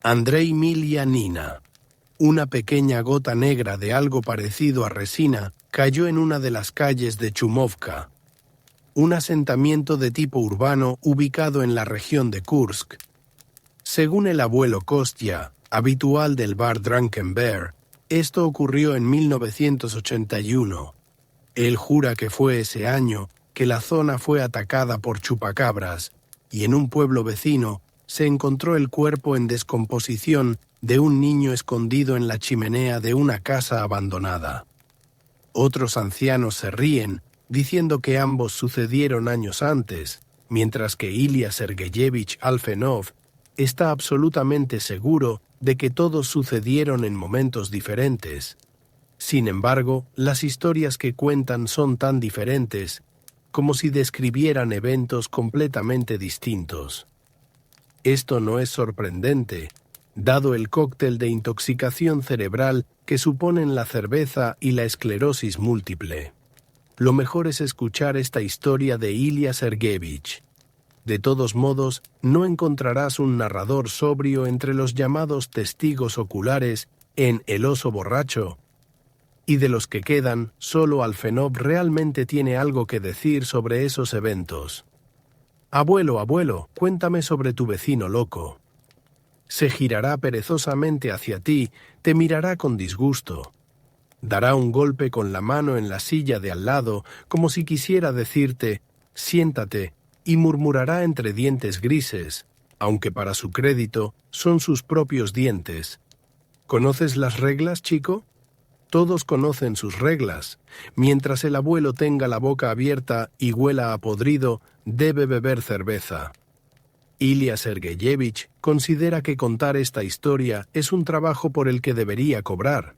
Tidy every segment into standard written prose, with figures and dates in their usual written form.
Andrei Milia Nina. Una pequeña gota negra de algo parecido a resina cayó en una de las calles de Chumovka, un asentamiento de tipo urbano ubicado en la región de Kursk. Según el abuelo Kostya, habitual del bar Drunken Bear, esto ocurrió en 1981. Él jura que fue ese año que la zona fue atacada por chupacabras y en un pueblo vecino se encontró el cuerpo en descomposición de un niño escondido en la chimenea de una casa abandonada. Otros ancianos se ríen, diciendo que ambos sucedieron años antes, mientras que Ilya Sergeyevich Alfenov está absolutamente seguro de que todos sucedieron en momentos diferentes. Sin embargo, las historias que cuentan son tan diferentes, como si describieran eventos completamente distintos. Esto no es sorprendente, dado el cóctel de intoxicación cerebral que suponen la cerveza y la esclerosis múltiple. Lo mejor es escuchar esta historia de Ilya Sergeyevich. De todos modos, no encontrarás un narrador sobrio entre los llamados testigos oculares en El oso borracho, y de los que quedan, solo Alfenov realmente tiene algo que decir sobre esos eventos. Abuelo, abuelo, cuéntame sobre tu vecino loco. Se girará perezosamente hacia ti, te mirará con disgusto. Dará un golpe con la mano en la silla de al lado, como si quisiera decirte, siéntate, y murmurará entre dientes grises, aunque para su crédito son sus propios dientes. ¿Conoces las reglas, chico? Todos conocen sus reglas. Mientras el abuelo tenga la boca abierta y huela a podrido, debe beber cerveza. Ilya Sergeyevich considera que contar esta historia es un trabajo por el que debería cobrar.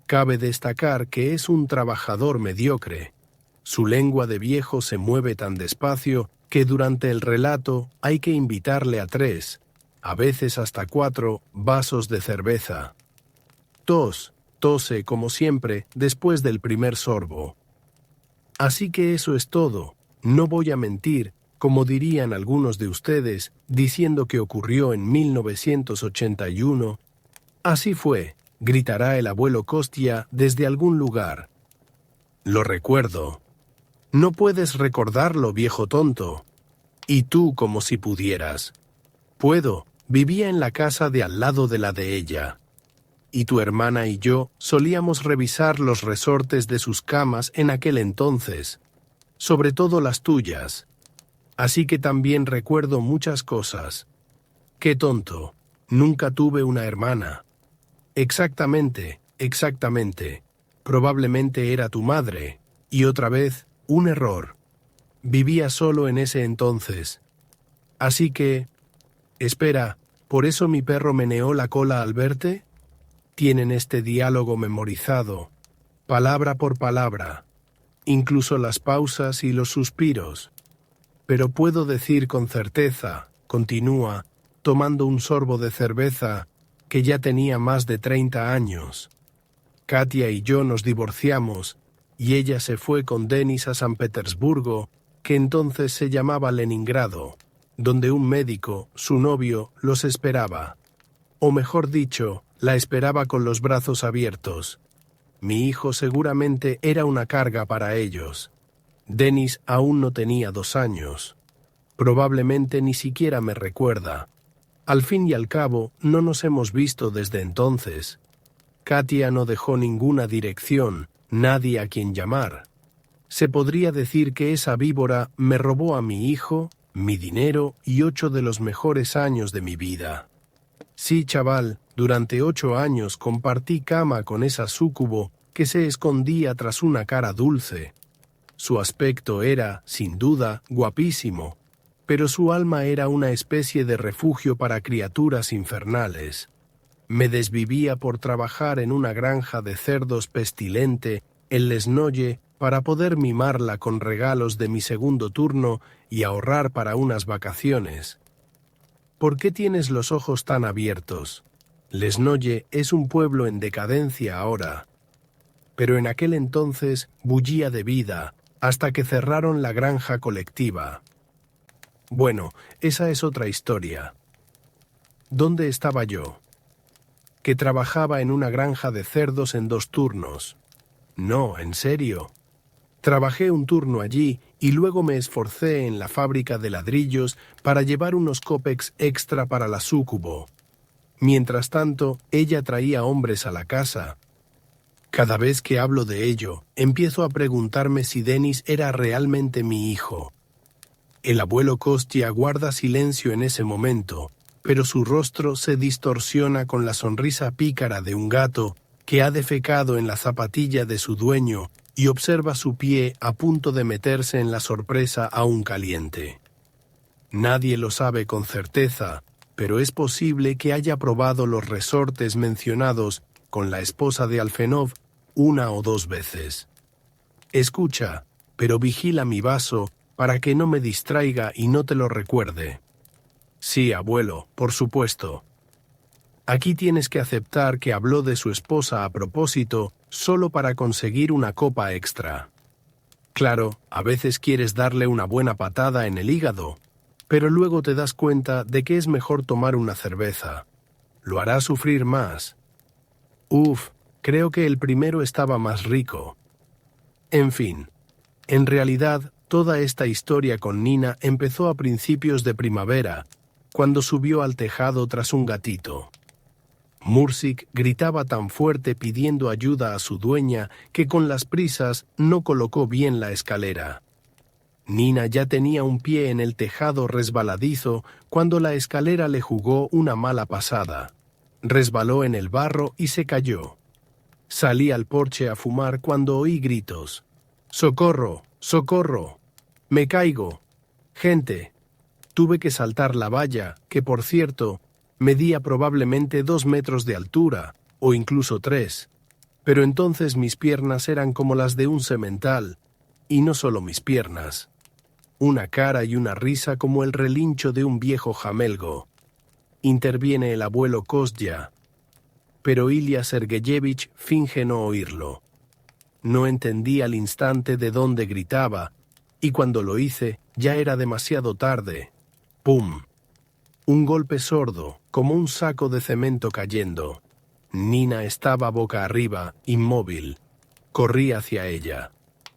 Cabe destacar que es un trabajador mediocre. Su lengua de viejo se mueve tan despacio que durante el relato hay que invitarle a 3, a veces hasta 4, vasos de cerveza. Tose como siempre después del primer sorbo. Así que eso es todo. No voy a mentir, como dirían algunos de ustedes, diciendo que ocurrió en 1981. Así fue, gritará el abuelo Kostya desde algún lugar. Lo recuerdo. No puedes recordarlo, viejo tonto. Y tú como si pudieras. Puedo, vivía en la casa de al lado de la de ella. Y tu hermana y yo solíamos revisar los resortes de sus camas en aquel entonces, sobre todo las tuyas. Así que también recuerdo muchas cosas. Qué tonto, nunca tuve una hermana. Exactamente. Probablemente era tu madre. Y otra vez, un error. Vivía solo en ese entonces. Así que... Espera, ¿por eso mi perro meneó la cola al verte? Tienen este diálogo memorizado, palabra por palabra, incluso las pausas y los suspiros. Pero puedo decir con certeza, continúa, tomando un sorbo de cerveza, que ya tenía más de 30 años. Katia y yo nos divorciamos, y ella se fue con Denis a San Petersburgo, que entonces se llamaba Leningrado, donde un médico, su novio, los esperaba. O mejor dicho, la esperaba con los brazos abiertos. Mi hijo seguramente era una carga para ellos. Denis aún no tenía 2 años. Probablemente ni siquiera me recuerda. Al fin y al cabo, no nos hemos visto desde entonces. Katia no dejó ninguna dirección, nadie a quien llamar. Se podría decir que esa víbora me robó a mi hijo, mi dinero y 8 de los mejores años de mi vida. Sí, chaval, durante 8 años compartí cama con esa súcubo que se escondía tras una cara dulce. Su aspecto era, sin duda, guapísimo, pero su alma era una especie de refugio para criaturas infernales. Me desvivía por trabajar en una granja de cerdos pestilente en Lesnoye para poder mimarla con regalos de mi segundo turno y ahorrar para unas vacaciones. ¿Por qué tienes los ojos tan abiertos? Lesnoye es un pueblo en decadencia ahora, pero en aquel entonces bullía de vida hasta que cerraron la granja colectiva. Bueno, esa es otra historia. ¿Dónde estaba yo? Que trabajaba en una granja de cerdos en 2 turnos. No, en serio. Trabajé un turno allí y luego me esforcé en la fábrica de ladrillos para llevar unos copex extra para la súcubo. Mientras tanto, ella traía hombres a la casa. Cada vez que hablo de ello, empiezo a preguntarme si Denis era realmente mi hijo. El abuelo Kostya guarda silencio en ese momento, pero su rostro se distorsiona con la sonrisa pícara de un gato que ha defecado en la zapatilla de su dueño y observa su pie a punto de meterse en la sorpresa aún caliente. Nadie lo sabe con certeza, pero es posible que haya probado los resortes mencionados con la esposa de Alfenov 1 o 2 veces. Escucha, pero vigila mi vaso para que no me distraiga y no te lo recuerde. Sí, abuelo, por supuesto. Aquí tienes que aceptar que habló de su esposa a propósito solo para conseguir una copa extra. Claro, a veces quieres darle una buena patada en el hígado, pero luego te das cuenta de que es mejor tomar una cerveza. Lo hará sufrir más. Uf, creo que el primero estaba más rico. En fin, en realidad, toda esta historia con Nina empezó a principios de primavera, cuando subió al tejado tras un gatito. Mursik gritaba tan fuerte pidiendo ayuda a su dueña que con las prisas no colocó bien la escalera. Nina ya tenía un pie en el tejado resbaladizo cuando la escalera le jugó una mala pasada. Resbaló en el barro y se cayó. Salí al porche a fumar cuando oí gritos. ¡Socorro! ¡Socorro! ¡Me caigo! ¡Gente! Tuve que saltar la valla, que por cierto, medía probablemente 2 metros de altura, o incluso 3. Pero entonces mis piernas eran como las de un semental, y no solo mis piernas. Una cara y una risa como el relincho de un viejo jamelgo. Interviene el abuelo Kostya, pero Ilya Sergeyevich finge no oírlo. No entendí al instante de dónde gritaba, y cuando lo hice ya era demasiado tarde. ¡Pum! Un golpe sordo, como un saco de cemento cayendo. Nina estaba boca arriba, inmóvil. Corrí hacia ella.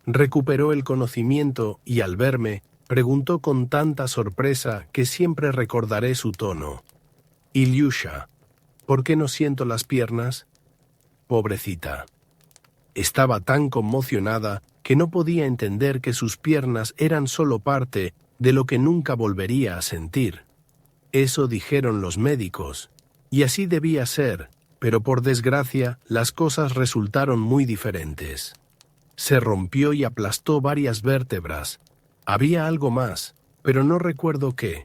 Recuperó el conocimiento y al verme, preguntó con tanta sorpresa que siempre recordaré su tono. «Ilyusha, ¿por qué no siento las piernas?» Pobrecita. Estaba tan conmocionada que no podía entender que sus piernas eran solo parte de lo que nunca volvería a sentir. Eso dijeron los médicos, y así debía ser, pero por desgracia las cosas resultaron muy diferentes. Se rompió y aplastó varias vértebras. Había algo más, pero no recuerdo qué.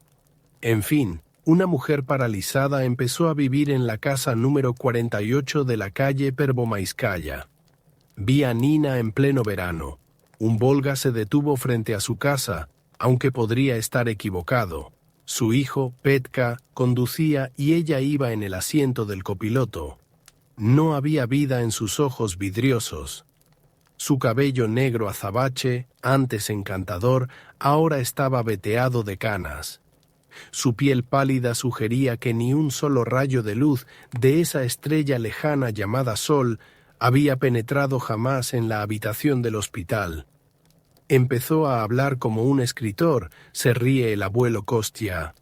En fin, una mujer paralizada empezó a vivir en la casa número 48 de la calle Pervomaiskaya. Vi a Nina en pleno verano. Un Volga se detuvo frente a su casa, aunque podría estar equivocado. Su hijo, Petka, conducía y ella iba en el asiento del copiloto. No había vida en sus ojos vidriosos. Su cabello negro azabache, antes encantador, ahora estaba veteado de canas. Su piel pálida sugería que ni un solo rayo de luz de esa estrella lejana llamada Sol había penetrado jamás en la habitación del hospital. Empezó a hablar como un escritor, se ríe el abuelo Kostya.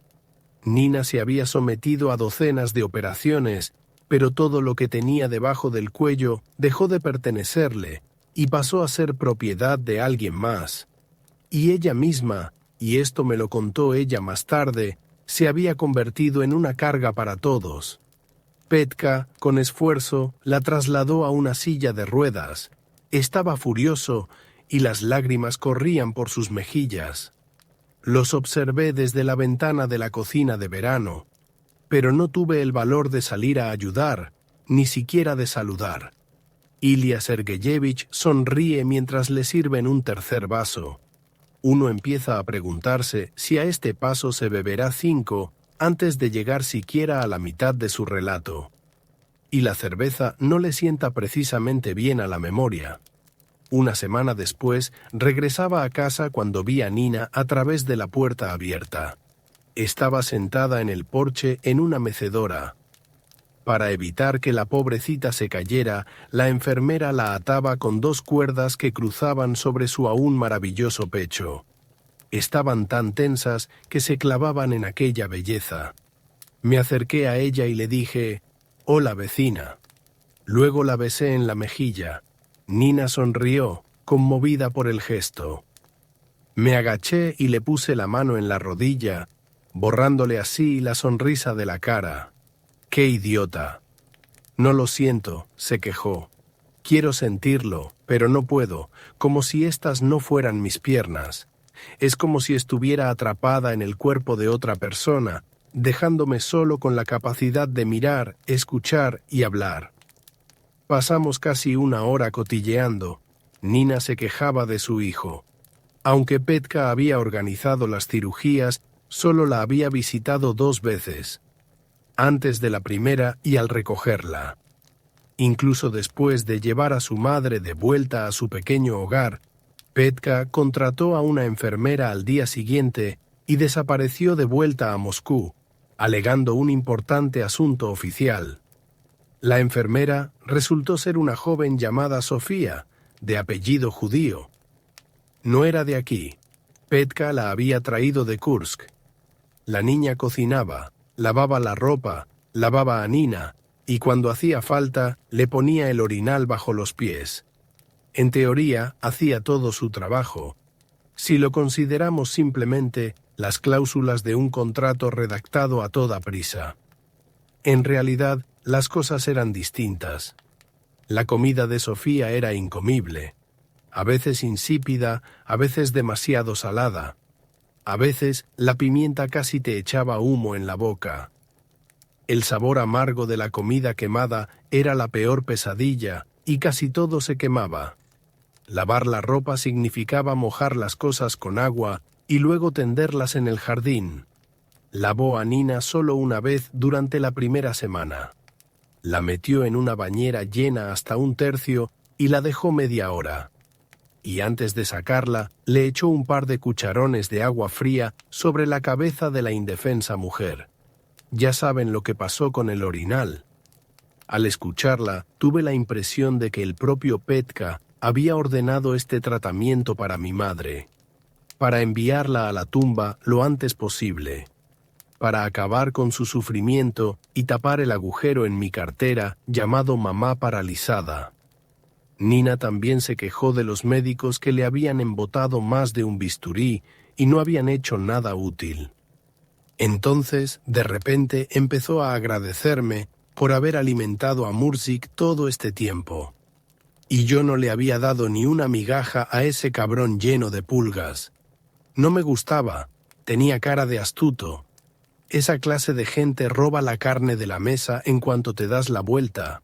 Nina se había sometido a docenas de operaciones, pero todo lo que tenía debajo del cuello dejó de pertenecerle y pasó a ser propiedad de alguien más. Y ella misma, y esto me lo contó ella más tarde, se había convertido en una carga para todos. Petka, con esfuerzo, la trasladó a una silla de ruedas. Estaba furioso y las lágrimas corrían por sus mejillas. Los observé desde la ventana de la cocina de verano, pero no tuve el valor de salir a ayudar, ni siquiera de saludar. Ilya Sergeyevich sonríe mientras le sirven un tercer vaso. Uno empieza a preguntarse si a este paso se beberá 5 antes de llegar siquiera a la mitad de su relato. Y la cerveza no le sienta precisamente bien a la memoria. Una semana después, regresaba a casa cuando vi a Nina a través de la puerta abierta. Estaba sentada en el porche en una mecedora. Para evitar que la pobrecita se cayera, la enfermera la ataba con 2 cuerdas que cruzaban sobre su aún maravilloso pecho. Estaban tan tensas que se clavaban en aquella belleza. Me acerqué a ella y le dije: «Hola, vecina». Luego la besé en la mejilla. Nina sonrió, conmovida por el gesto. Me agaché y le puse la mano en la rodilla, borrándole así la sonrisa de la cara. ¡Qué idiota! No lo siento, se quejó. Quiero sentirlo, pero no puedo, como si estas no fueran mis piernas. Es como si estuviera atrapada en el cuerpo de otra persona, dejándome solo con la capacidad de mirar, escuchar y hablar. Pasamos casi 1 hora cotilleando. Nina se quejaba de su hijo. Aunque Petka había organizado las cirugías, solo la había visitado 2 veces. Antes de la primera y al recogerla. Incluso después de llevar a su madre de vuelta a su pequeño hogar, Petka contrató a una enfermera al día siguiente y desapareció de vuelta a Moscú, alegando un importante asunto oficial. La enfermera resultó ser una joven llamada Sofía, de apellido judío. No era de aquí. Petka la había traído de Kursk. La niña cocinaba, lavaba la ropa, lavaba a Nina, y cuando hacía falta, le ponía el orinal bajo los pies. En teoría, hacía todo su trabajo. Si lo consideramos simplemente las cláusulas de un contrato redactado a toda prisa. En realidad, las cosas eran distintas. La comida de Sofía era incomible. A veces insípida, a veces demasiado salada. A veces la pimienta casi te echaba humo en la boca. El sabor amargo de la comida quemada era la peor pesadilla y casi todo se quemaba. Lavar la ropa significaba mojar las cosas con agua y luego tenderlas en el jardín. Lavó a Nina solo una vez durante la primera semana. La metió en una bañera llena hasta 1/3 y la dejó media hora. Y antes de sacarla, le echó un par de cucharones de agua fría sobre la cabeza de la indefensa mujer. Ya saben lo que pasó con el orinal. Al escucharla, tuve la impresión de que el propio Petka había ordenado este tratamiento para mi madre, para enviarla a la tumba lo antes posible, para acabar con su sufrimiento y tapar el agujero en mi cartera llamado mamá paralizada. Nina también se quejó de los médicos que le habían embotado más de un bisturí y no habían hecho nada útil. Entonces, de repente, empezó a agradecerme por haber alimentado a Murzik todo este tiempo. Y yo no le había dado ni una migaja a ese cabrón lleno de pulgas. No me gustaba, tenía cara de astuto. Esa clase de gente roba la carne de la mesa en cuanto te das la vuelta.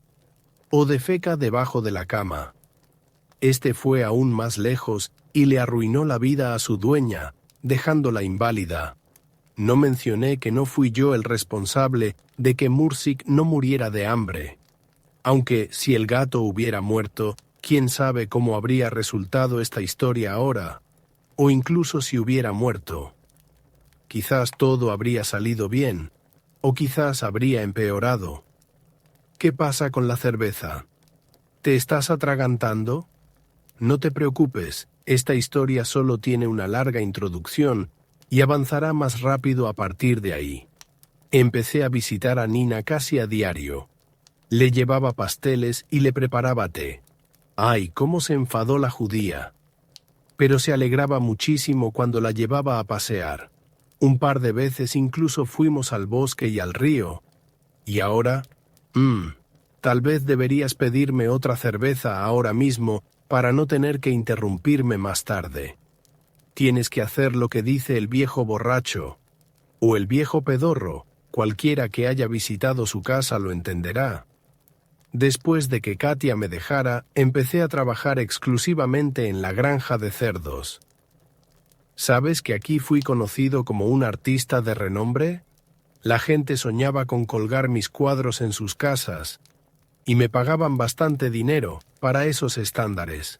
O defeca debajo de la cama. Este fue aún más lejos y le arruinó la vida a su dueña, dejándola inválida. No mencioné que no fui yo el responsable de que Murzik no muriera de hambre. Aunque, si el gato hubiera muerto, quién sabe cómo habría resultado esta historia ahora. O incluso si hubiera muerto. Quizás todo habría salido bien, o quizás habría empeorado. ¿Qué pasa con la cerveza? ¿Te estás atragantando? No te preocupes, esta historia solo tiene una larga introducción y avanzará más rápido a partir de ahí. Empecé a visitar a Nina casi a diario. Le llevaba pasteles y le preparaba té. ¡Ay, cómo se enfadó la judía! Pero se alegraba muchísimo cuando la llevaba a pasear. Un par de veces incluso fuimos al bosque y al río. Y ahora, tal vez deberías pedirme otra cerveza ahora mismo para no tener que interrumpirme más tarde. Tienes que hacer lo que dice el viejo borracho, o el viejo pedorro, cualquiera que haya visitado su casa lo entenderá. Después de que Katia me dejara, empecé a trabajar exclusivamente en la granja de cerdos. ¿Sabes que aquí fui conocido como un artista de renombre? La gente soñaba con colgar mis cuadros en sus casas, y me pagaban bastante dinero para esos estándares.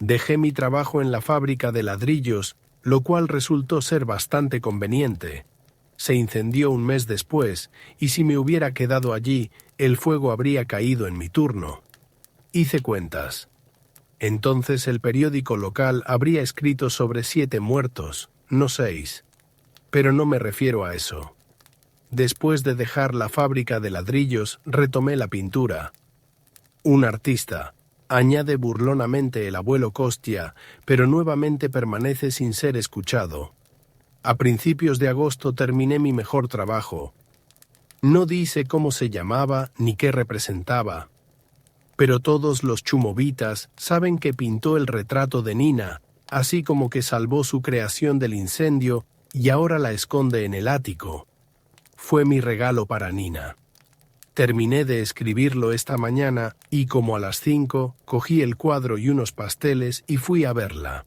Dejé mi trabajo en la fábrica de ladrillos, lo cual resultó ser bastante conveniente. se incendió un mes después, y si me hubiera quedado allí, el fuego habría caído en mi turno. Hice cuentas. Entonces el periódico local habría escrito sobre 7 muertos, no 6. Pero no me refiero a eso. Después de dejar la fábrica de ladrillos, retomé la pintura. Un artista, añade burlonamente el abuelo Costia, pero nuevamente permanece sin ser escuchado. A principios de agosto terminé mi mejor trabajo. No dice cómo se llamaba ni qué representaba. Pero todos los chumovitas saben que pintó el retrato de Nina, así como que salvó su creación del incendio y ahora la esconde en el ático. Fue mi regalo para Nina. Terminé de escribirlo esta mañana y como a las 5 cogí el cuadro y unos pasteles y fui a verla.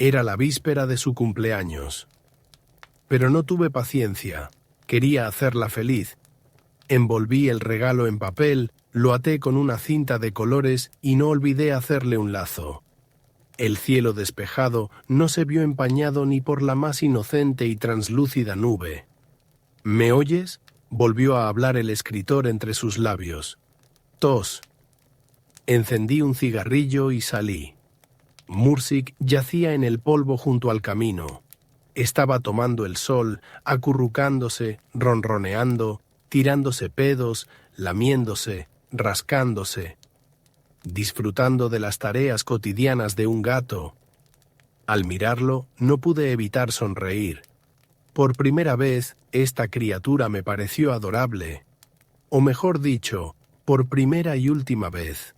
Era la víspera de su cumpleaños. Pero no tuve paciencia. Quería hacerla feliz. Envolví el regalo en papel, lo até con una cinta de colores y no olvidé hacerle un lazo. El cielo despejado no se vio empañado ni por la más inocente y translúcida nube. ¿Me oyes?, volvió a hablar el escritor entre sus labios. Tos. Encendí un cigarrillo y salí. Mursik yacía en el polvo junto al camino. Estaba tomando el sol, acurrucándose, ronroneando, tirándose pedos, lamiéndose, rascándose, disfrutando de las tareas cotidianas de un gato. Al mirarlo, no pude evitar sonreír. Por primera vez, esta criatura me pareció adorable. O mejor dicho, por primera y última vez.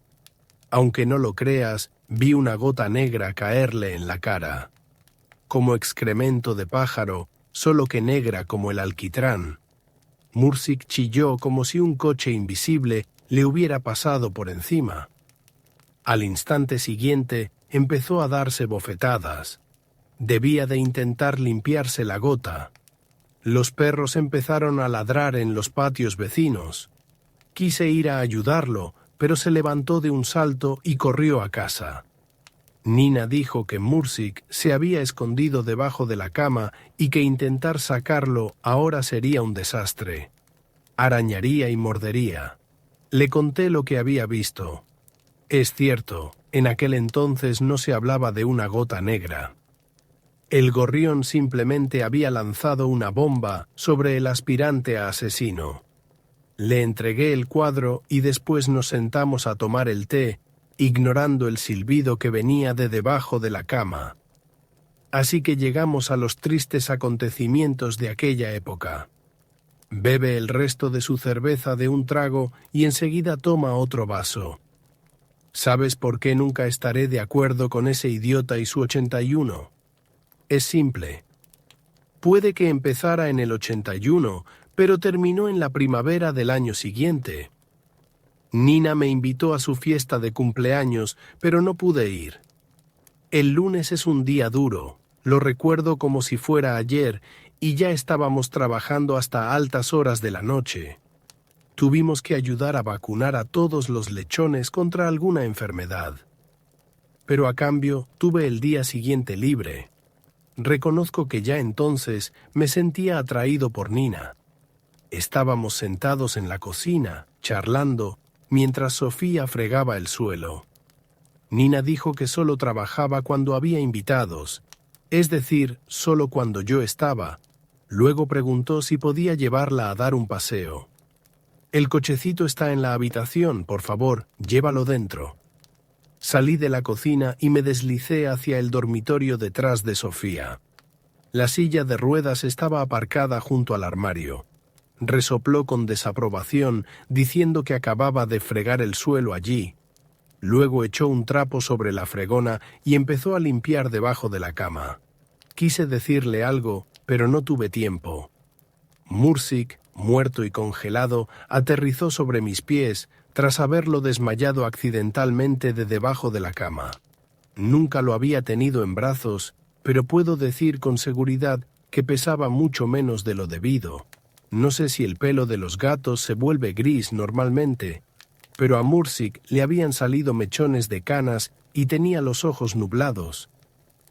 Aunque no lo creas, vi una gota negra caerle en la cara. Como excremento de pájaro, solo que negra como el alquitrán. Mursik chilló como si un coche invisible le hubiera pasado por encima. Al instante siguiente, empezó a darse bofetadas. Debía de intentar limpiarse la gota. Los perros empezaron a ladrar en los patios vecinos. Quise ir a ayudarlo, pero se levantó de un salto y corrió a casa. Nina dijo que Mursik se había escondido debajo de la cama y que intentar sacarlo ahora sería un desastre. Arañaría y mordería. Le conté lo que había visto. Es cierto, en aquel entonces no se hablaba de una gota negra. El gorrión simplemente había lanzado una bomba sobre el aspirante a asesino. Le entregué el cuadro y después nos sentamos a tomar el té, ignorando el silbido que venía de debajo de la cama. Así que llegamos a los tristes acontecimientos de aquella época. Bebe el resto de su cerveza de un trago y enseguida toma otro vaso. ¿Sabes por qué nunca estaré de acuerdo con ese idiota y su 81? Es simple. Puede que empezara en el 81, pero terminó en la primavera del año siguiente. Nina me invitó a su fiesta de cumpleaños, pero no pude ir. El lunes es un día duro, lo recuerdo como si fuera ayer, y ya estábamos trabajando hasta altas horas de la noche. Tuvimos que ayudar a vacunar a todos los lechones contra alguna enfermedad. Pero a cambio tuve el día siguiente libre. Reconozco que ya entonces me sentía atraído por Nina. Estábamos sentados en la cocina, charlando, mientras Sofía fregaba el suelo. Nina dijo que solo trabajaba cuando había invitados, es decir, solo cuando yo estaba. Luego preguntó si podía llevarla a dar un paseo. El cochecito está en la habitación, por favor, llévalo dentro. Salí de la cocina y me deslicé hacia el dormitorio detrás de Sofía. La silla de ruedas estaba aparcada junto al armario. Resopló con desaprobación, diciendo que acababa de fregar el suelo allí. Luego echó un trapo sobre la fregona y empezó a limpiar debajo de la cama. Quise decirle algo, pero no tuve tiempo. Mursik, muerto y congelado, aterrizó sobre mis pies, tras haberlo desmayado accidentalmente de debajo de la cama. Nunca lo había tenido en brazos, pero puedo decir con seguridad que pesaba mucho menos de lo debido. No sé si el pelo de los gatos se vuelve gris normalmente, pero a Mursik le habían salido mechones de canas y tenía los ojos nublados.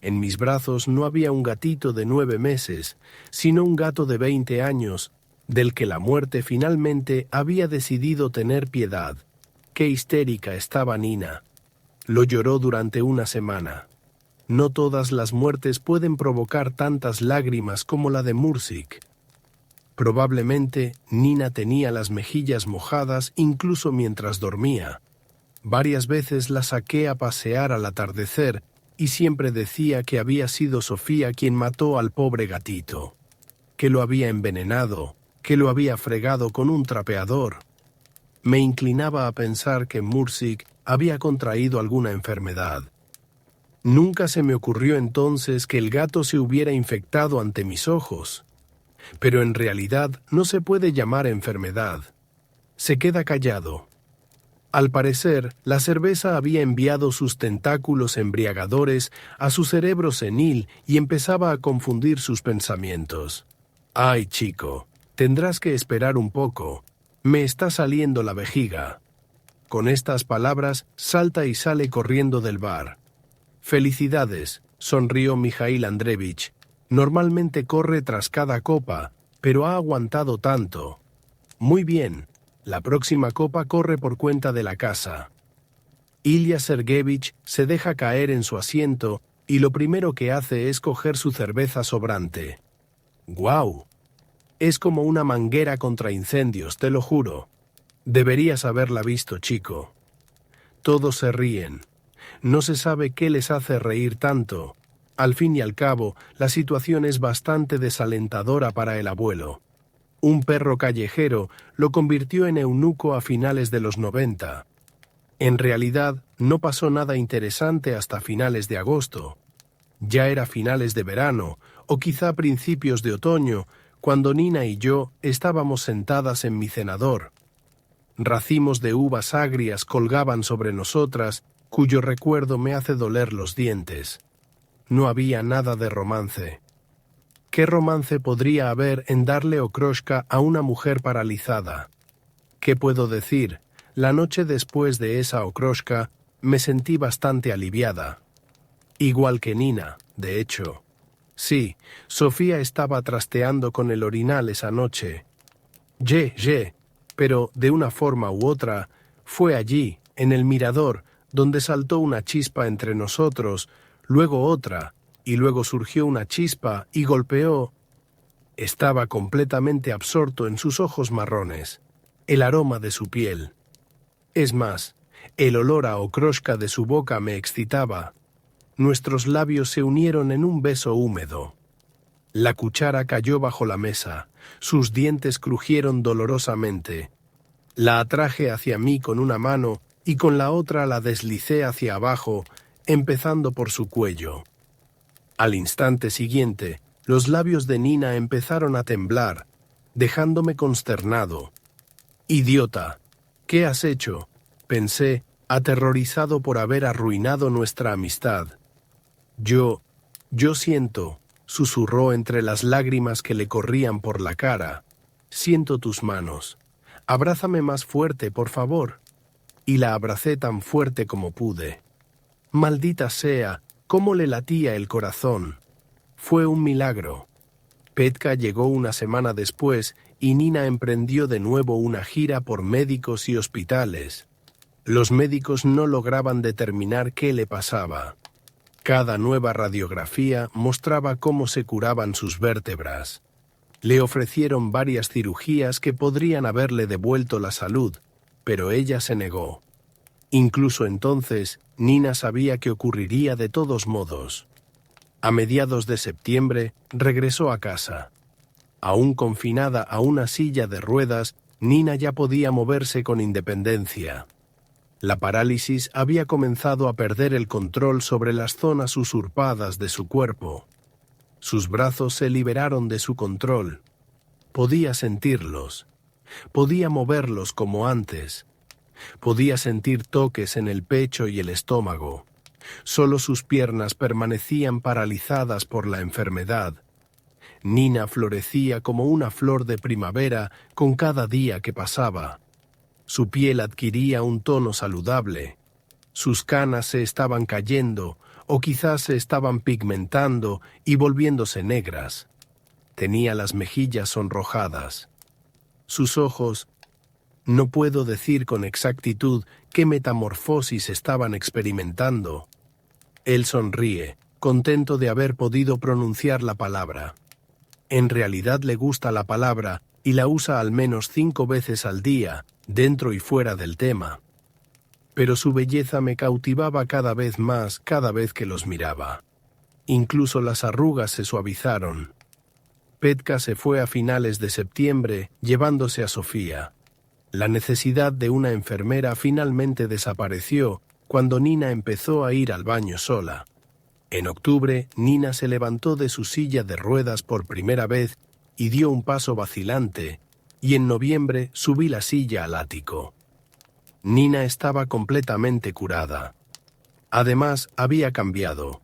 En mis brazos no había un gatito de 9 meses, sino un gato de 20 años, del que la muerte finalmente había decidido tener piedad. Qué histérica estaba Nina. Lo lloró durante una semana. No todas las muertes pueden provocar tantas lágrimas como la de Mursik. Probablemente Nina tenía las mejillas mojadas incluso mientras dormía. Varias veces la saqué a pasear al atardecer y siempre decía que había sido Sofía quien mató al pobre gatito, que lo había envenenado, que lo había fregado con un trapeador. Me inclinaba a pensar que Mursik había contraído alguna enfermedad. Nunca se me ocurrió entonces que el gato se hubiera infectado ante mis ojos. Pero en realidad no se puede llamar enfermedad. Se queda callado. Al parecer, la cerveza había enviado sus tentáculos embriagadores a su cerebro senil y empezaba a confundir sus pensamientos. «Ay, chico, tendrás que esperar un poco. Me está saliendo la vejiga». Con estas palabras, salta y sale corriendo del bar. «Felicidades», sonrió Mijail Andreevich. «Normalmente corre tras cada copa, pero ha aguantado tanto». «Muy bien. La próxima copa corre por cuenta de la casa». Ilya Sergeyevich se deja caer en su asiento y lo primero que hace es coger su cerveza sobrante. ¡Guau! Es como una manguera contra incendios, te lo juro. Deberías haberla visto, chico. Todos se ríen. No se sabe qué les hace reír tanto. Al fin y al cabo, la situación es bastante desalentadora para el abuelo. Un perro callejero lo convirtió en eunuco a finales de los 90. En realidad, no pasó nada interesante hasta finales de agosto. Ya era finales de verano, o quizá principios de otoño, cuando Nina y yo estábamos sentadas en mi cenador. Racimos de uvas agrias colgaban sobre nosotras, cuyo recuerdo me hace doler los dientes. No había nada de romance. ¿Qué romance podría haber en darle okroshka a una mujer paralizada? ¿Qué puedo decir? La noche después de esa okroshka me sentí bastante aliviada. Igual que Nina, de hecho. Sí, Sofía estaba trasteando con el orinal esa noche. Pero de una forma u otra, fue allí, en el mirador, donde saltó una chispa entre nosotros, luego otra, y luego surgió una chispa y golpeó. Estaba completamente absorto en sus ojos marrones, el aroma de su piel. Es más, el olor a okroshka de su boca me excitaba. Nuestros labios se unieron en un beso húmedo. La cuchara cayó bajo la mesa, sus dientes crujieron dolorosamente. La atraje hacia mí con una mano y con la otra la deslicé hacia abajo, empezando por su cuello. Al instante siguiente, los labios de Nina empezaron a temblar, dejándome consternado. «Idiota, ¿qué has hecho?», pensé, aterrorizado por haber arruinado nuestra amistad. Yo siento», susurró entre las lágrimas que le corrían por la cara. «Siento tus manos. Abrázame más fuerte, por favor». Y la abracé tan fuerte como pude. Maldita sea, cómo le latía el corazón. Fue un milagro. Petka llegó una semana después y Nina emprendió de nuevo una gira por médicos y hospitales. Los médicos no lograban determinar qué le pasaba. Cada nueva radiografía mostraba cómo se curaban sus vértebras. Le ofrecieron varias cirugías que podrían haberle devuelto la salud, pero ella se negó. Incluso entonces, Nina sabía que ocurriría de todos modos. A mediados de septiembre, regresó a casa. Aún confinada a una silla de ruedas, Nina ya podía moverse con independencia. La parálisis había comenzado a perder el control sobre las zonas usurpadas de su cuerpo. Sus brazos se liberaron de su control. Podía sentirlos. Podía moverlos como antes. Podía sentir toques en el pecho y el estómago. Solo sus piernas permanecían paralizadas por la enfermedad. Nina florecía como una flor de primavera con cada día que pasaba. Su piel adquiría un tono saludable. Sus canas se estaban cayendo, o quizás se estaban pigmentando y volviéndose negras. Tenía las mejillas sonrojadas. Sus ojos, no puedo decir con exactitud qué metamorfosis estaban experimentando. Él sonríe, contento de haber podido pronunciar la palabra. En realidad le gusta la palabra y la usa al menos 5 veces al día, dentro y fuera del tema. Pero su belleza me cautivaba cada vez más cada vez que los miraba. Incluso las arrugas se suavizaron. Petka se fue a finales de septiembre, llevándose a Sofía. La necesidad de una enfermera finalmente desapareció cuando Nina empezó a ir al baño sola. En octubre, Nina se levantó de su silla de ruedas por primera vez y dio un paso vacilante, y en noviembre subí la silla al ático. Nina estaba completamente curada. Además, había cambiado.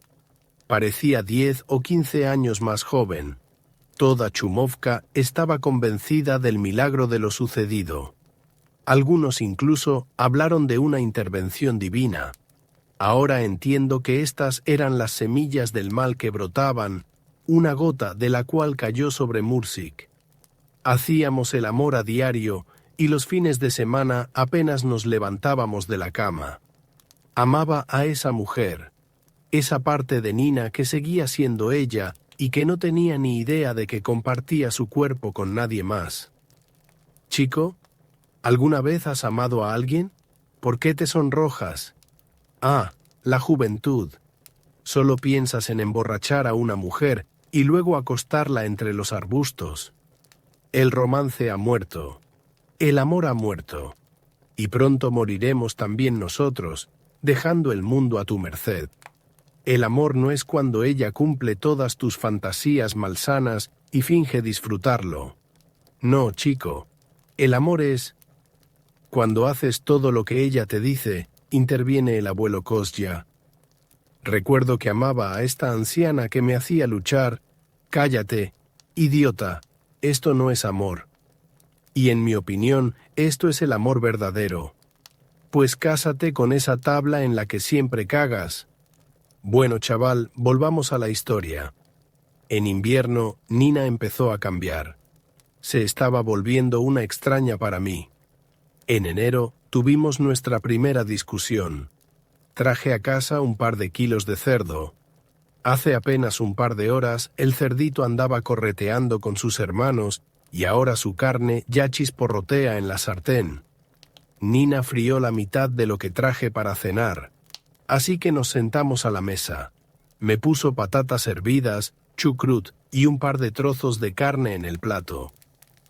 Parecía 10 o 15 años más joven. Toda Chumovka estaba convencida del milagro de lo sucedido. Algunos incluso hablaron de una intervención divina. Ahora entiendo que estas eran las semillas del mal que brotaban, una gota de la cual cayó sobre Mursik. Hacíamos el amor a diario y los fines de semana apenas nos levantábamos de la cama. Amaba a esa mujer, esa parte de Nina que seguía siendo ella y que no tenía ni idea de que compartía su cuerpo con nadie más. Chico, ¿alguna vez has amado a alguien? ¿Por qué te sonrojas? Ah, la juventud. Solo piensas en emborrachar a una mujer y luego acostarla entre los arbustos. El romance ha muerto. El amor ha muerto. Y pronto moriremos también nosotros, dejando el mundo a tu merced. El amor no es cuando ella cumple todas tus fantasías malsanas y finge disfrutarlo. No, chico. El amor es... Cuando haces todo lo que ella te dice, interviene el abuelo Kostya. Recuerdo que amaba a esta anciana que me hacía luchar. Cállate, idiota, esto no es amor. Y en mi opinión, esto es el amor verdadero. Pues cásate con esa tabla en la que siempre cagas. Bueno, chaval, volvamos a la historia. En invierno, Nina empezó a cambiar. Se estaba volviendo una extraña para mí. En enero, tuvimos nuestra primera discusión. Traje a casa un par de kilos de cerdo. Hace apenas un par de horas, el cerdito andaba correteando con sus hermanos y ahora su carne ya chisporrotea en la sartén. Nina frió la mitad de lo que traje para cenar. Así que nos sentamos a la mesa. Me puso patatas hervidas, chucrut y un par de trozos de carne en el plato.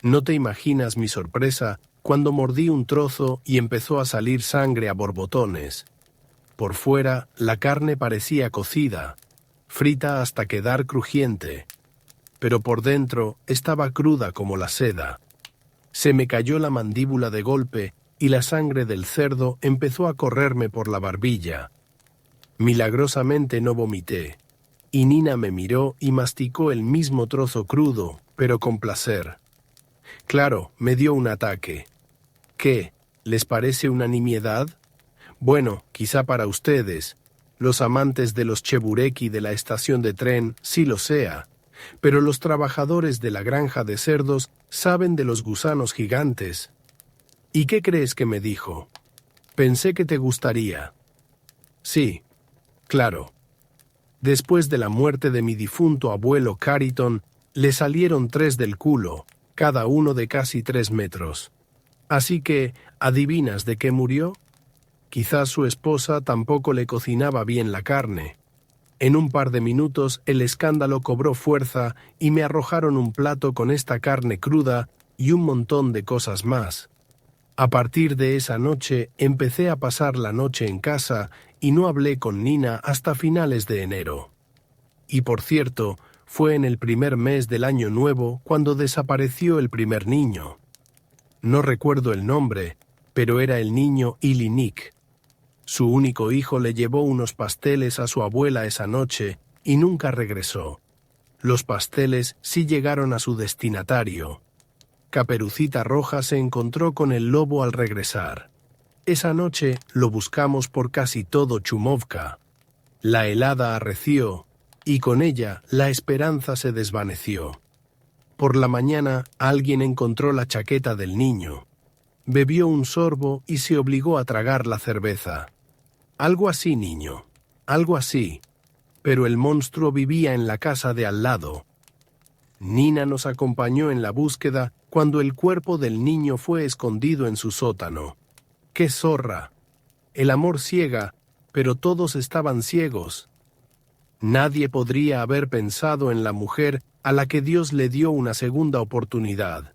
No te imaginas mi sorpresa cuando mordí un trozo y empezó a salir sangre a borbotones. Por fuera, la carne parecía cocida, frita hasta quedar crujiente, pero por dentro estaba cruda como la seda. Se me cayó la mandíbula de golpe y la sangre del cerdo empezó a correrme por la barbilla. Milagrosamente no vomité, y Nina me miró y masticó el mismo trozo crudo, pero con placer. Claro, me dio un ataque. ¿Qué? ¿Les parece una nimiedad? Bueno, quizá para ustedes, los amantes de los chebureki de la estación de tren, sí lo sea, pero los trabajadores de la granja de cerdos saben de los gusanos gigantes. ¿Y qué crees que me dijo? Pensé que te gustaría. Sí, claro. Después de la muerte de mi difunto abuelo Cariton, le salieron 3 del culo, cada uno de casi 3 metros. Así que, ¿adivinas de qué murió? Quizás su esposa tampoco le cocinaba bien la carne. En un par de minutos el escándalo cobró fuerza y me arrojaron un plato con esta carne cruda y un montón de cosas más. A partir de esa noche empecé a pasar la noche en casa y no hablé con Nina hasta finales de enero. Y por cierto, fue en el primer mes del año nuevo cuando desapareció el primer niño. No recuerdo el nombre, pero era el niño Ilinik. Su único hijo le llevó unos pasteles a su abuela esa noche y nunca regresó. Los pasteles sí llegaron a su destinatario. Caperucita Roja se encontró con el lobo al regresar. Esa noche lo buscamos por casi todo Chumovka. La helada arreció, y con ella la esperanza se desvaneció. Por la mañana alguien encontró la chaqueta del niño. Bebió un sorbo y se obligó a tragar la cerveza. Algo así, niño, algo así. Pero el monstruo vivía en la casa de al lado. Nina nos acompañó en la búsqueda cuando el cuerpo del niño fue escondido en su sótano. ¡Qué zorra! El amor ciega, pero todos estaban ciegos. Nadie podría haber pensado en la mujer a la que Dios le dio una segunda oportunidad.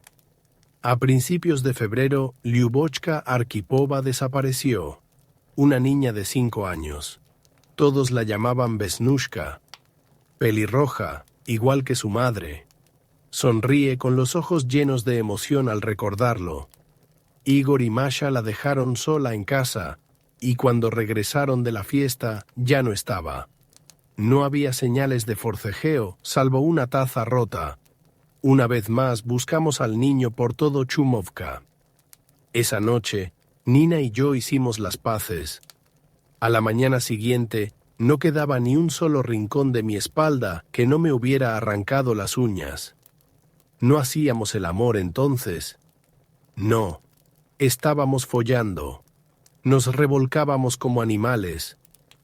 A principios de febrero, Lyubochka Arkhipova desapareció, una niña de 5 años. Todos la llamaban Vesnushka, pelirroja, igual que su madre. Sonríe con los ojos llenos de emoción al recordarlo. Igor y Masha la dejaron sola en casa, y cuando regresaron de la fiesta ya no estaba. No había señales de forcejeo, salvo una taza rota. Una vez más buscamos al niño por todo Chumovka. Esa noche, Nina y yo hicimos las paces. A la mañana siguiente, no quedaba ni un solo rincón de mi espalda que no me hubiera arrancado las uñas. ¿No hacíamos el amor entonces? No, estábamos follando. Nos revolcábamos como animales,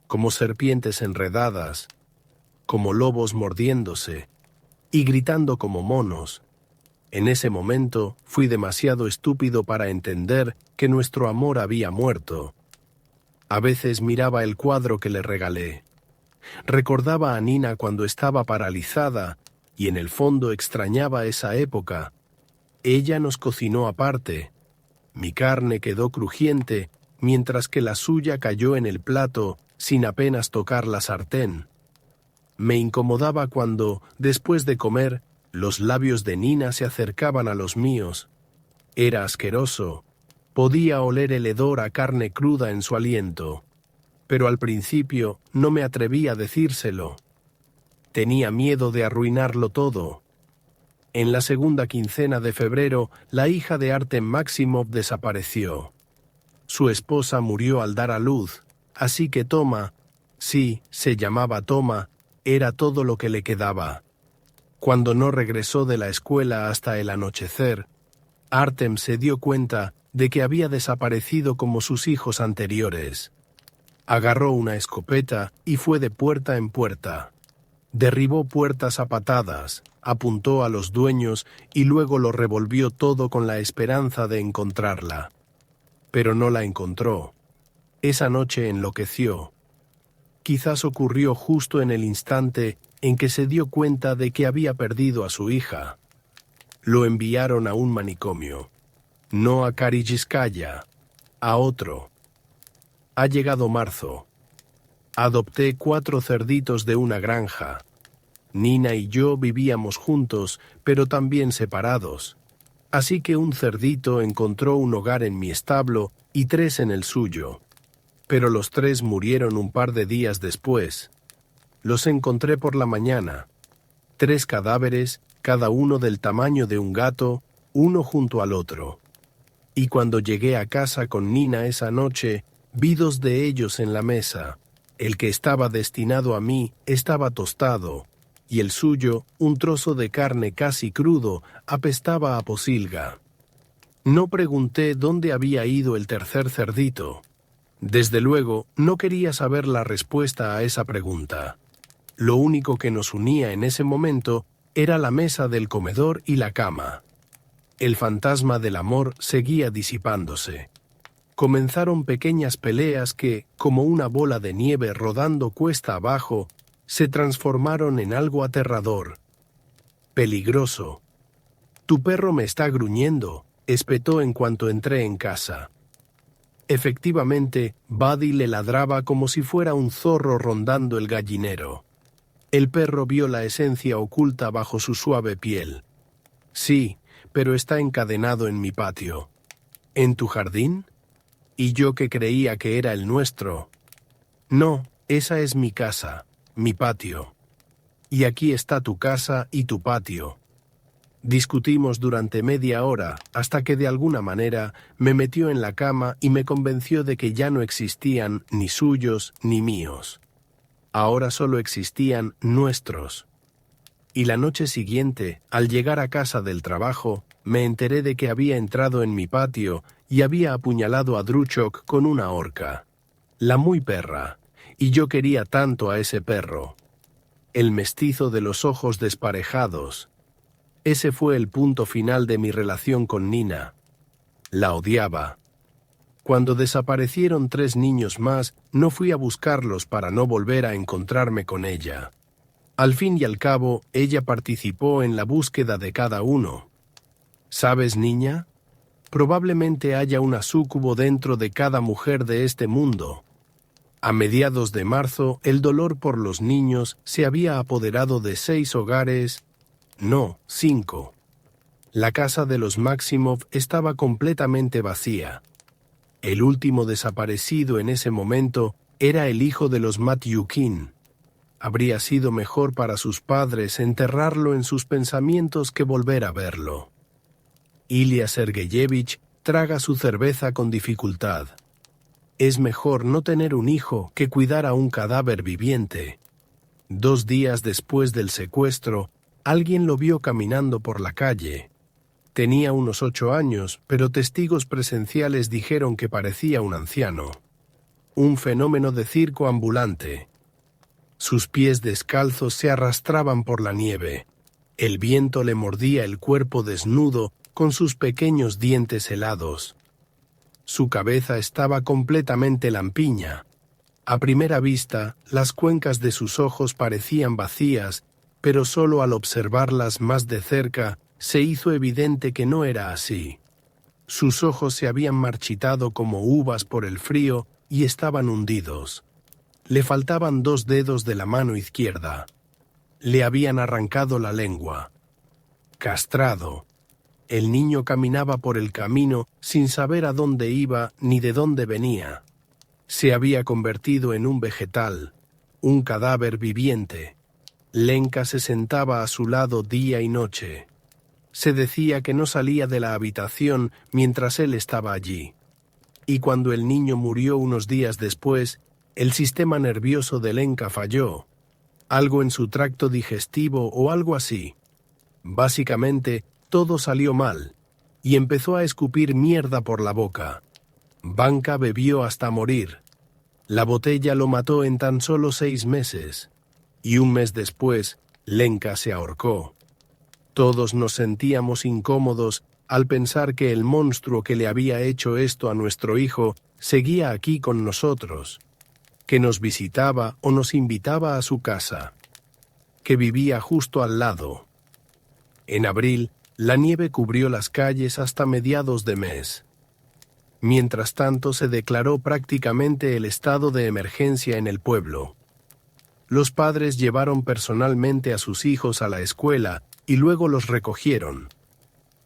como serpientes enredadas, como lobos mordiéndose, y gritando como monos. En ese momento fui demasiado estúpido para entender que nuestro amor había muerto. A veces miraba el cuadro que le regalé. Recordaba a Nina cuando estaba paralizada y en el fondo extrañaba esa época. Ella nos cocinó aparte. Mi carne quedó crujiente mientras que la suya cayó en el plato sin apenas tocar la sartén. Me incomodaba cuando, después de comer, los labios de Nina se acercaban a los míos. Era asqueroso. Podía oler el hedor a carne cruda en su aliento. Pero al principio no me atreví a decírselo. Tenía miedo de arruinarlo todo. En la segunda quincena de febrero, la hija de Artem Maximov desapareció. Su esposa murió al dar a luz, así que Toma, sí, se llamaba Toma, era todo lo que le quedaba. Cuando no regresó de la escuela hasta el anochecer, Artem se dio cuenta de que había desaparecido como sus hijos anteriores. Agarró una escopeta y fue de puerta en puerta. Derribó puertas a patadas, apuntó a los dueños y luego lo revolvió todo con la esperanza de encontrarla. Pero no la encontró. Esa noche enloqueció. Quizás ocurrió justo en el instante en que se dio cuenta de que había perdido a su hija. Lo enviaron a un manicomio. No a Karijiskaya, a otro. Ha llegado marzo. Adopté 4 cerditos de una granja. Nina y yo vivíamos juntos, pero también separados. Así que un cerdito encontró un hogar en mi establo y 3 en el suyo. Pero los 3 murieron un par de días después. Los encontré por la mañana. 3 cadáveres, cada uno del tamaño de un gato, uno junto al otro. Y cuando llegué a casa con Nina esa noche, vi 2 de ellos en la mesa. El que estaba destinado a mí estaba tostado, y el suyo, un trozo de carne casi crudo, apestaba a pocilga. No pregunté dónde había ido el tercer cerdito. Desde luego, no quería saber la respuesta a esa pregunta. Lo único que nos unía en ese momento era la mesa del comedor y la cama. El fantasma del amor seguía disipándose. Comenzaron pequeñas peleas que, como una bola de nieve rodando cuesta abajo, se transformaron en algo aterrador. Peligroso. «Tu perro me está gruñendo», espetó en cuanto entré en casa. Efectivamente, Buddy le ladraba como si fuera un zorro rondando el gallinero. El perro vio la esencia oculta bajo su suave piel. «Sí, pero está encadenado en mi patio». «¿En tu jardín?» «Y yo que creía que era el nuestro». «No, esa es mi casa, mi patio. Y aquí está tu casa y tu patio». Discutimos durante media hora hasta que de alguna manera me metió en la cama y me convenció de que ya no existían ni suyos ni míos. Ahora solo existían nuestros. Y la noche siguiente, al llegar a casa del trabajo, me enteré de que había entrado en mi patio y había apuñalado a Druchok con una horca. La muy perra, y yo quería tanto a ese perro. El mestizo de los ojos desparejados. Ese fue el punto final de mi relación con Nina. La odiaba. Cuando desaparecieron 3 niños más, no fui a buscarlos para no volver a encontrarme con ella. Al fin y al cabo, ella participó en la búsqueda de cada uno. ¿Sabes, niña? Probablemente haya una súcubo dentro de cada mujer de este mundo. A mediados de marzo, el dolor por los niños se había apoderado de 6 hogares, no, 5. La casa de los Maximov estaba completamente vacía. El último desaparecido en ese momento era el hijo de los Matyukin. Habría sido mejor para sus padres enterrarlo en sus pensamientos que volver a verlo. Ilya Sergeyevich traga su cerveza con dificultad. Es mejor no tener un hijo que cuidar a un cadáver viviente. 2 días después del secuestro, alguien lo vio caminando por la calle. Tenía unos 8 años, pero testigos presenciales dijeron que parecía un anciano. Un fenómeno de circo ambulante. Sus pies descalzos se arrastraban por la nieve. El viento le mordía el cuerpo desnudo con sus pequeños dientes helados. Su cabeza estaba completamente lampiña. A primera vista, las cuencas de sus ojos parecían vacías, pero solo al observarlas más de cerca se hizo evidente que no era así. Sus ojos se habían marchitado como uvas por el frío y estaban hundidos. Le faltaban 2 dedos de la mano izquierda. Le habían arrancado la lengua. Castrado. El niño caminaba por el camino sin saber a dónde iba ni de dónde venía. Se había convertido en un vegetal, un cadáver viviente. Lenka se sentaba a su lado día y noche. Se decía que no salía de la habitación mientras él estaba allí. Y cuando el niño murió unos días después, el sistema nervioso de Lenka falló. Algo en su tracto digestivo o algo así. Básicamente, todo salió mal, y empezó a escupir mierda por la boca. Vanka bebió hasta morir. La botella lo mató en tan solo 6 meses. Y un mes después, Lenka se ahorcó. Todos nos sentíamos incómodos al pensar que el monstruo que le había hecho esto a nuestro hijo seguía aquí con nosotros, que nos visitaba o nos invitaba a su casa, que vivía justo al lado. En abril, la nieve cubrió las calles hasta mediados de mes. Mientras tanto, se declaró prácticamente el estado de emergencia en el pueblo. Los padres llevaron personalmente a sus hijos a la escuela y luego los recogieron.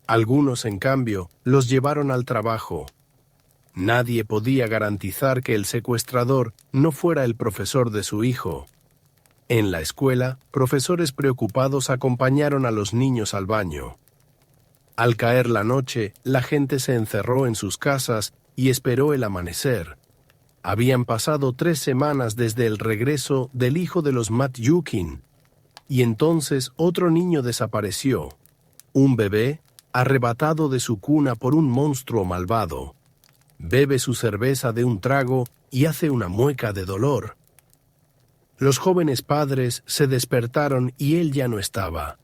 Algunos, en cambio, los llevaron al trabajo. Nadie podía garantizar que el secuestrador no fuera el profesor de su hijo. En la escuela, profesores preocupados acompañaron a los niños al baño. Al caer la noche, la gente se encerró en sus casas y esperó el amanecer. Habían pasado 3 semanas desde el regreso del hijo de los Matyukin, y entonces otro niño desapareció. Un bebé, arrebatado de su cuna por un monstruo malvado. Bebe su cerveza de un trago y hace una mueca de dolor. Los jóvenes padres se despertaron y él ya no estaba.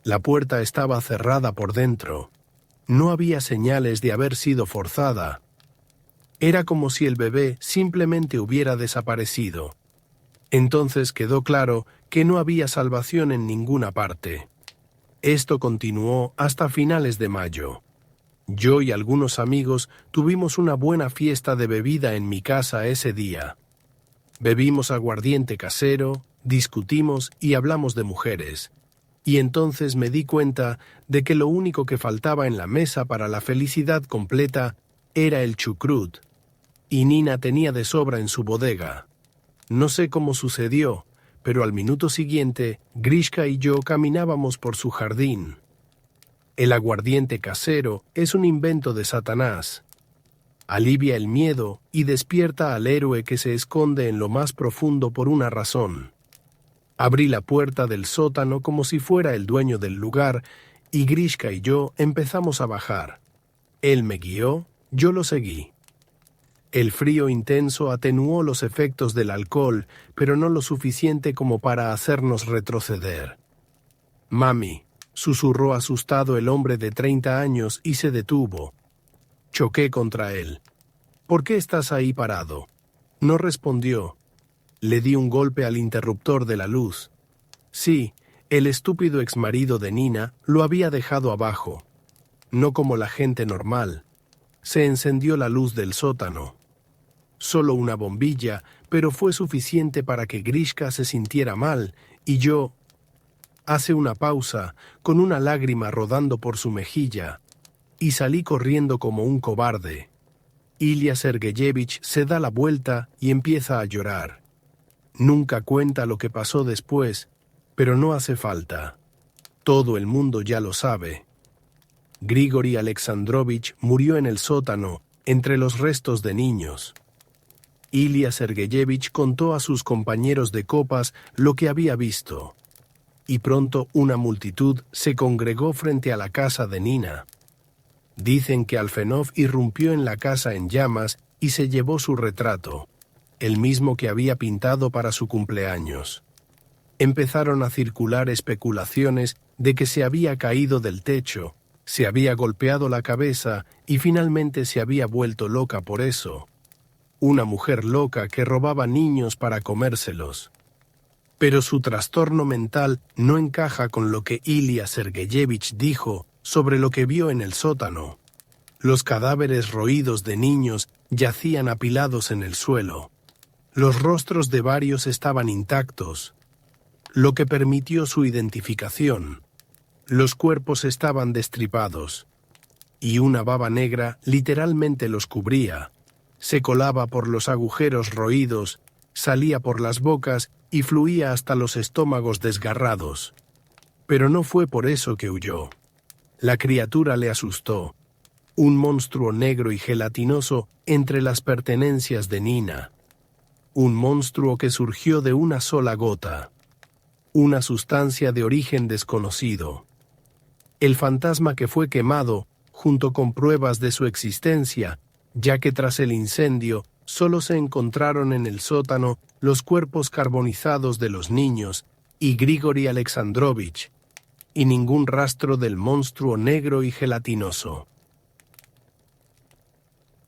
La puerta estaba cerrada por dentro. No había señales de haber sido forzada. Era como si el bebé simplemente hubiera desaparecido. Entonces quedó claro que no había salvación en ninguna parte. Esto continuó hasta finales de mayo. Yo y algunos amigos tuvimos una buena fiesta de bebida en mi casa ese día. Bebimos aguardiente casero, discutimos y hablamos de mujeres. Y entonces me di cuenta de que lo único que faltaba en la mesa para la felicidad completa era el chucrut. Y Nina tenía de sobra en su bodega. No sé cómo sucedió, pero al minuto siguiente, Grishka y yo caminábamos por su jardín. El aguardiente casero es un invento de Satanás. Alivia el miedo y despierta al héroe que se esconde en lo más profundo por una razón. Abrí la puerta del sótano como si fuera el dueño del lugar y Grishka y yo empezamos a bajar. Él me guió, yo lo seguí. El frío intenso atenuó los efectos del alcohol, pero no lo suficiente como para hacernos retroceder. «Mami», susurró asustado el hombre de 30 años y se detuvo. Choqué contra él. «¿Por qué estás ahí parado?» No respondió. Le di un golpe al interruptor de la luz. Sí, el estúpido exmarido de Nina lo había dejado abajo. No como la gente normal. Se encendió la luz del sótano. Solo una bombilla, pero fue suficiente para que Grishka se sintiera mal, y yo... Hace una pausa, con una lágrima rodando por su mejilla, y salí corriendo como un cobarde. Ilya Sergeyevich se da la vuelta y empieza a llorar. Nunca cuenta lo que pasó después, pero no hace falta. Todo el mundo ya lo sabe. Grigori Alexandrovich murió en el sótano, entre los restos de niños. Ilya Sergeyevich contó a sus compañeros de copas lo que había visto. Y pronto una multitud se congregó frente a la casa de Nina. Dicen que Alfenov irrumpió en la casa en llamas y se llevó su retrato, el mismo que había pintado para su cumpleaños. Empezaron a circular especulaciones de que se había caído del techo, se había golpeado la cabeza y finalmente se había vuelto loca por eso. Una mujer loca que robaba niños para comérselos. Pero su trastorno mental no encaja con lo que Ilya Sergeyevich dijo sobre lo que vio en el sótano. Los cadáveres roídos de niños yacían apilados en el suelo. Los rostros de varios estaban intactos, lo que permitió su identificación. Los cuerpos estaban destripados, y una baba negra literalmente los cubría. Se colaba por los agujeros roídos, salía por las bocas y fluía hasta los estómagos desgarrados. Pero no fue por eso que huyó. La criatura le asustó. Un monstruo negro y gelatinoso entre las pertenencias de Nina. Un monstruo que surgió de una sola gota. Una sustancia de origen desconocido. El fantasma que fue quemado, junto con pruebas de su existencia, ya que tras el incendio solo se encontraron en el sótano los cuerpos carbonizados de los niños y Grigori Alexandrovich, y ningún rastro del monstruo negro y gelatinoso.